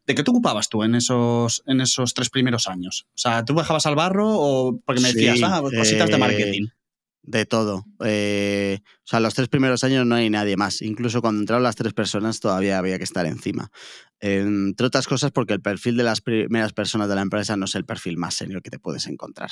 ¿De qué te ocupabas tú en esos 3 primeros años? O sea, ¿tú bajabas al barro o porque me decías, cositas de marketing? De todo. O sea, los 3 primeros años no hay nadie más. Incluso cuando entraron las 3 personas todavía había que estar encima. Entre otras cosas porque el perfil de las primeras personas de la empresa no es el perfil más senior que te puedes encontrar.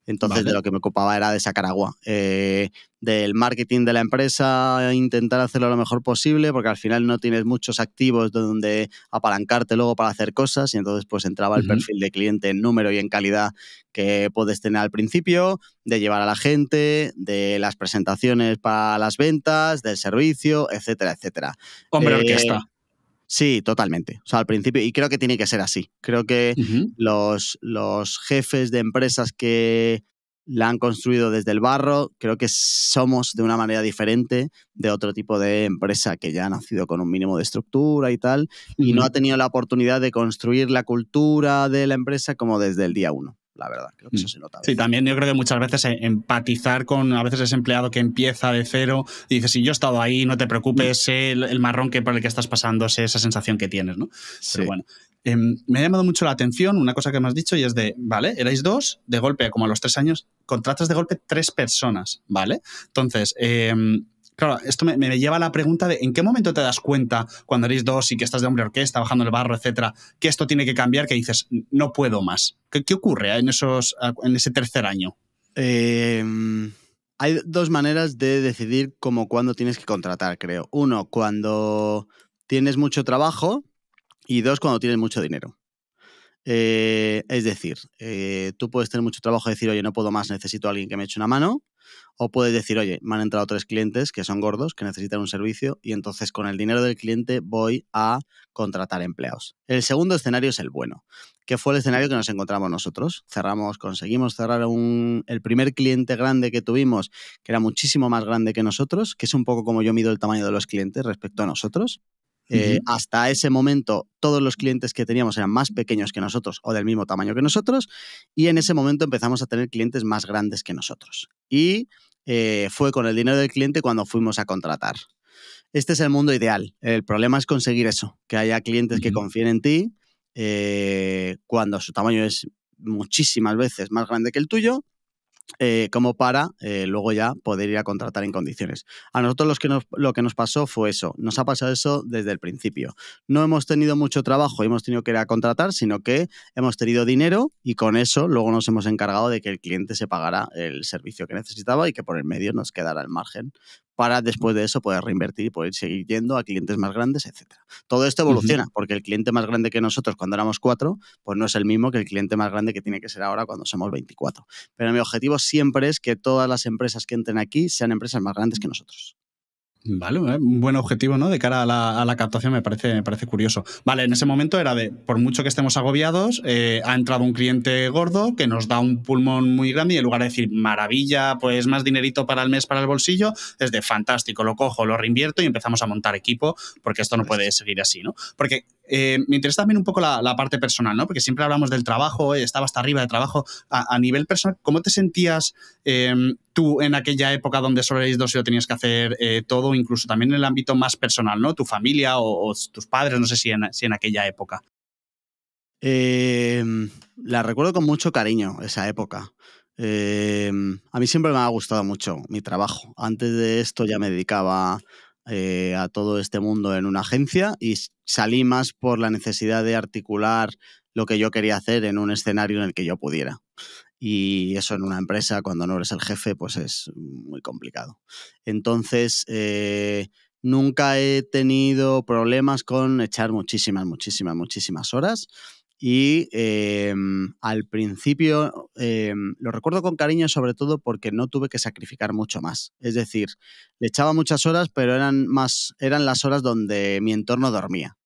Entonces, de lo que me ocupaba era de sacar agua. Del marketing de la empresa, intentar hacerlo lo mejor posible, porque al final no tienes muchos activos donde apalancarte luego para hacer cosas, y entonces pues entraba el perfil de cliente en número y en calidad que puedes tener al principio, de llevar a la gente, de las presentaciones para las ventas, del servicio, etcétera, etcétera. Hombre, orquesta. Sí, totalmente. O sea, al principio, y creo que tiene que ser así. Creo que los jefes de empresas que la han construido desde el barro, creo que somos de una manera diferente de otro tipo de empresa que ya ha nacido con un mínimo de estructura y tal, y no ha tenido la oportunidad de construir la cultura de la empresa como desde el día uno. La verdad, creo que eso se nota. Sí, también yo creo que muchas veces empatizar con a veces ese empleado que empieza de cero y dice, si yo he estado ahí, no te preocupes, sé el marrón que por el que estás pasando, sé esa sensación que tienes, ¿no? Sí. Pero bueno, me ha llamado mucho la atención una cosa que me has dicho y es de, vale, erais 2, de golpe, como a los 3 años, contratas de golpe 3 personas, ¿vale? Entonces, claro, esto me lleva a la pregunta de ¿en qué momento te das cuenta cuando eres 2 y que estás de hombre orquesta, bajando el barro, etcétera, que esto tiene que cambiar, que dices, no puedo más? ¿Qué ocurre en ese tercer año? Hay 2 maneras de decidir cuándo tienes que contratar, creo. 1, cuando tienes mucho trabajo, y 2, cuando tienes mucho dinero. Es decir, tú puedes tener mucho trabajo y decir, oye, no puedo más, necesito a alguien que me eche una mano. O puedes decir, oye, me han entrado 3 clientes que son gordos, que necesitan un servicio, y entonces con el dinero del cliente voy a contratar empleados. El segundo escenario es el bueno, que fue el escenario que nos encontramos nosotros. Conseguimos cerrar el primer cliente grande que tuvimos, que era muchísimo más grande que nosotros, que es un poco como yo mido el tamaño de los clientes respecto a nosotros. Hasta ese momento todos los clientes que teníamos eran más pequeños que nosotros o del mismo tamaño que nosotros, y en ese momento empezamos a tener clientes más grandes que nosotros. Y fue con el dinero del cliente cuando fuimos a contratar. Este es el mundo ideal. El problema es conseguir eso, que haya clientes que confíen en ti cuando su tamaño es muchísimas veces más grande que el tuyo, como para luego ya poder ir a contratar en condiciones. A nosotros lo que nos pasó fue eso. Nos ha pasado eso desde el principio. No hemos tenido mucho trabajo y hemos tenido que ir a contratar, sino que hemos tenido dinero y con eso luego nos hemos encargado de que el cliente se pagara el servicio que necesitaba y que por el medio nos quedara el margen para después de eso poder reinvertir y poder seguir yendo a clientes más grandes, etc. Todo esto evoluciona, porque el cliente más grande que nosotros cuando éramos 4, pues no es el mismo que el cliente más grande que tiene que ser ahora cuando somos 24. Pero mi objetivo siempre es que todas las empresas que entren aquí sean empresas más grandes que nosotros. Vale, un buen objetivo, ¿no? De cara a la captación me parece curioso. Vale, en ese momento era de, por mucho que estemos agobiados, ha entrado un cliente gordo que nos da un pulmón muy grande y en lugar de decir, maravilla, pues más dinerito para el mes, para el bolsillo, es de fantástico, lo cojo, lo reinvierto y empezamos a montar equipo porque esto no puede seguir así, ¿no? Porque me interesa también un poco la parte personal, ¿no? Porque siempre hablamos del trabajo, estaba hasta arriba de trabajo. A nivel personal, ¿cómo te sentías tú en aquella época donde solo erais 2 y lo tenías que hacer todo, incluso también en el ámbito más personal, ¿no? Tu familia o tus padres, no sé si en aquella época. La recuerdo con mucho cariño, esa época. A mí siempre me ha gustado mucho mi trabajo. Antes de esto ya me dedicaba a todo este mundo en una agencia y salí más por la necesidad de articular lo que yo quería hacer en un escenario en el que yo pudiera. Y eso en una empresa, cuando no eres el jefe, pues es muy complicado. Entonces, nunca he tenido problemas con echar muchísimas horas. Y al principio lo recuerdo con cariño, sobre todo porque no tuve que sacrificar mucho más. Es decir, le echaba muchas horas, pero eran las horas donde mi entorno dormía.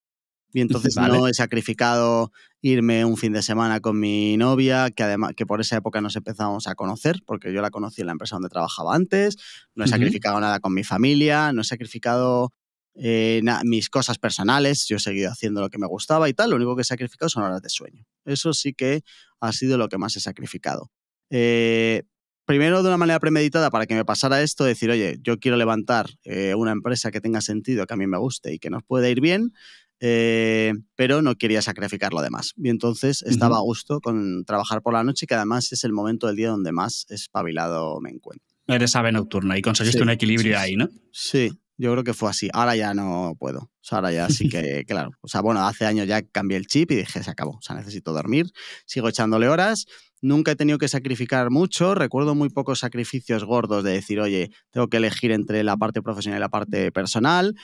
Y entonces no he sacrificado irme un fin de semana con mi novia, que por esa época nos empezamos a conocer, porque yo la conocí en la empresa donde trabajaba antes. No he sacrificado nada con mi familia, no he sacrificado mis cosas personales. Yo he seguido haciendo lo que me gustaba y tal. Lo único que he sacrificado son horas de sueño. Eso sí que ha sido lo que más he sacrificado. Primero, de una manera premeditada, para que me pasara esto, decir, oye, yo quiero levantar una empresa que tenga sentido, que a mí me guste y que nos pueda ir bien. pero no quería sacrificar lo demás. Y entonces estaba a gusto con trabajar por la noche, que además es el momento del día donde más espabilado me encuentro. Eres ave nocturna y conseguiste un equilibrio ahí, ¿no? Sí, yo creo que fue así. Ahora ya no puedo. O sea, ahora ya sí que, claro. O sea, bueno, hace años ya cambié el chip y dije, se acabó. O sea, necesito dormir. Sigo echándole horas. Nunca he tenido que sacrificar mucho. Recuerdo muy pocos sacrificios gordos de decir, oye, tengo que elegir entre la parte profesional y la parte personal.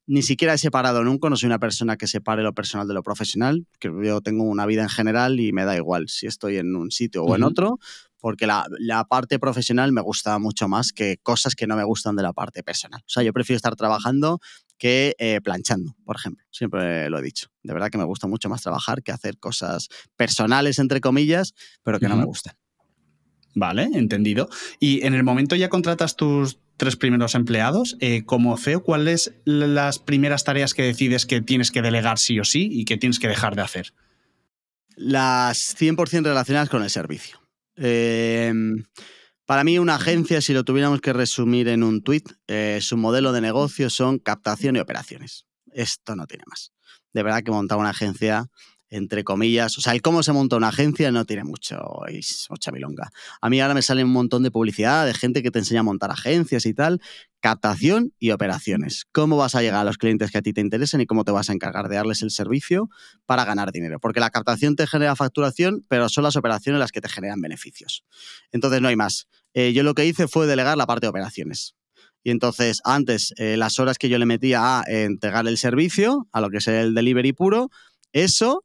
Ni siquiera he separado nunca. No soy una persona que separe lo personal de lo profesional. Que yo tengo una vida en general y me da igual si estoy en un sitio o en otro, porque la parte profesional me gusta mucho más que cosas que no me gustan de la parte personal. O sea, yo prefiero estar trabajando que planchando, por ejemplo. Siempre lo he dicho. De verdad que me gusta mucho más trabajar que hacer cosas personales, entre comillas, pero que no me gustan. Vale, entendido. Y en el momento ya contratas tus 3 primeros empleados, como CEO, ¿cuáles las primeras tareas que decides que tienes que delegar sí o sí y que tienes que dejar de hacer? Las 100% relacionadas con el servicio. Para mí, una agencia, si lo tuviéramos que resumir en un tuit, su modelo de negocio son captación y operaciones. Esto no tiene más. De verdad que montar una agencia, entre comillas, o sea, el cómo se monta una agencia no tiene mucha milonga. A mí ahora me sale un montón de publicidad de gente que te enseña a montar agencias y tal. Captación y operaciones. ¿Cómo vas a llegar a los clientes que a ti te interesen y cómo te vas a encargar de darles el servicio para ganar dinero? Porque la captación te genera facturación, pero son las operaciones las que te generan beneficios. Entonces no hay más. Yo lo que hice fue delegar la parte de operaciones. Y entonces, antes, las horas que yo le metía a entregar el servicio, a lo que es el delivery puro, eso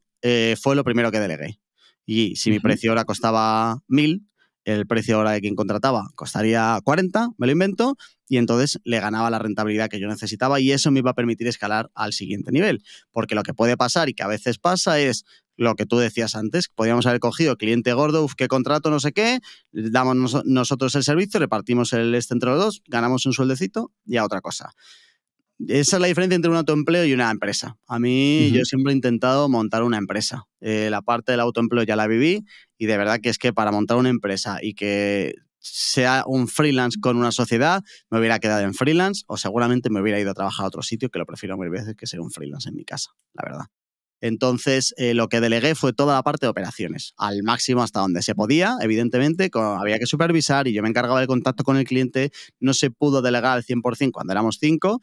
fue lo primero que delegué. Y si mi precio hora costaba 1.000, el precio hora de quien contrataba costaría 40, me lo invento, y entonces le ganaba la rentabilidad que yo necesitaba y eso me iba a permitir escalar al siguiente nivel. Porque lo que puede pasar y que a veces pasa es lo que tú decías antes, podríamos haber cogido cliente gordo, qué contrato, no sé qué, damos nosotros el servicio, repartimos el entre los dos, ganamos un sueldecito y a otra cosa. Esa es la diferencia entre un autoempleo y una empresa. A mí yo siempre he intentado montar una empresa. La parte del autoempleo ya la viví y de verdad que es que para montar una empresa y que sea un freelance con una sociedad, me hubiera quedado en freelance o seguramente me hubiera ido a trabajar a otro sitio, que lo prefiero mil veces que ser un freelance en mi casa, la verdad. Entonces, lo que delegué fue toda la parte de operaciones, al máximo hasta donde se podía, evidentemente, había que supervisar y yo me encargaba del contacto con el cliente. No se pudo delegar al 100% cuando éramos 5,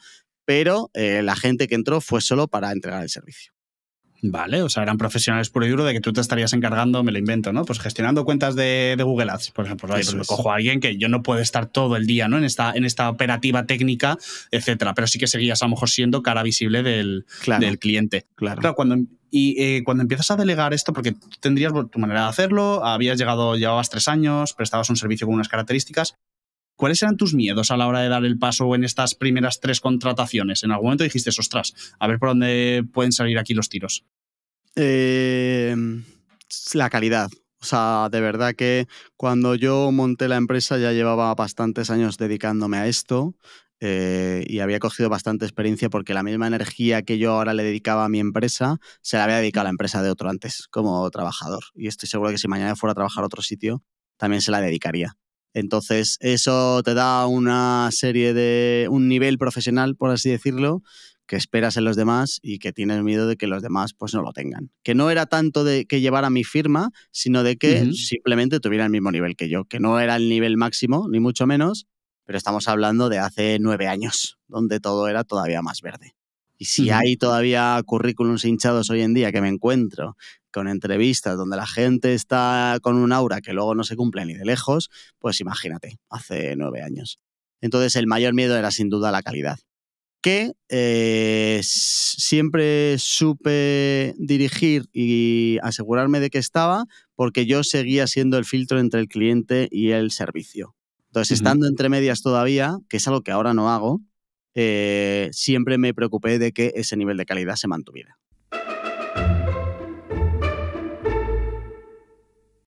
pero la gente que entró fue solo para entregar el servicio. Vale, o sea, eran profesionales puro y duro de que tú te estarías encargando, me lo invento, ¿no? Pues gestionando cuentas de Google Ads, por ejemplo. Pues me cojo a alguien que yo no puedo estar todo el día, ¿no? En esta operativa técnica, etcétera. Pero sí que seguías a lo mejor siendo cara visible del cliente. Claro. Cuando empiezas a delegar esto, porque tú tendrías tu manera de hacerlo, llevabas 3 años, prestabas un servicio con unas características. ¿Cuáles eran tus miedos a la hora de dar el paso en estas primeras 3 contrataciones? En algún momento dijiste, ostras, a ver por dónde pueden salir aquí los tiros. La calidad. O sea, de verdad que cuando yo monté la empresa ya llevaba bastantes años dedicándome a esto y había cogido bastante experiencia porque la misma energía que yo ahora le dedicaba a mi empresa se la había dedicado a la empresa de otro antes como trabajador. Y estoy seguro que si mañana fuera a trabajar a otro sitio también se la dedicaría. Entonces, eso te da un nivel profesional, por así decirlo, que esperas en los demás y que tienes miedo de que los demás pues no lo tengan. Que no era tanto de que llevara mi firma, sino de que simplemente tuviera el mismo nivel que yo, que no era el nivel máximo, ni mucho menos, pero estamos hablando de hace 9 años, donde todo era todavía más verde. Y si hay todavía currículums hinchados hoy en día que me encuentro con entrevistas donde la gente está con un aura que luego no se cumple ni de lejos, pues imagínate, hace 9 años. Entonces el mayor miedo era sin duda la calidad, que siempre supe dirigir y asegurarme de que estaba porque yo seguía siendo el filtro entre el cliente y el servicio. Entonces, estando entre medias todavía, que es algo que ahora no hago, siempre me preocupé de que ese nivel de calidad se mantuviera.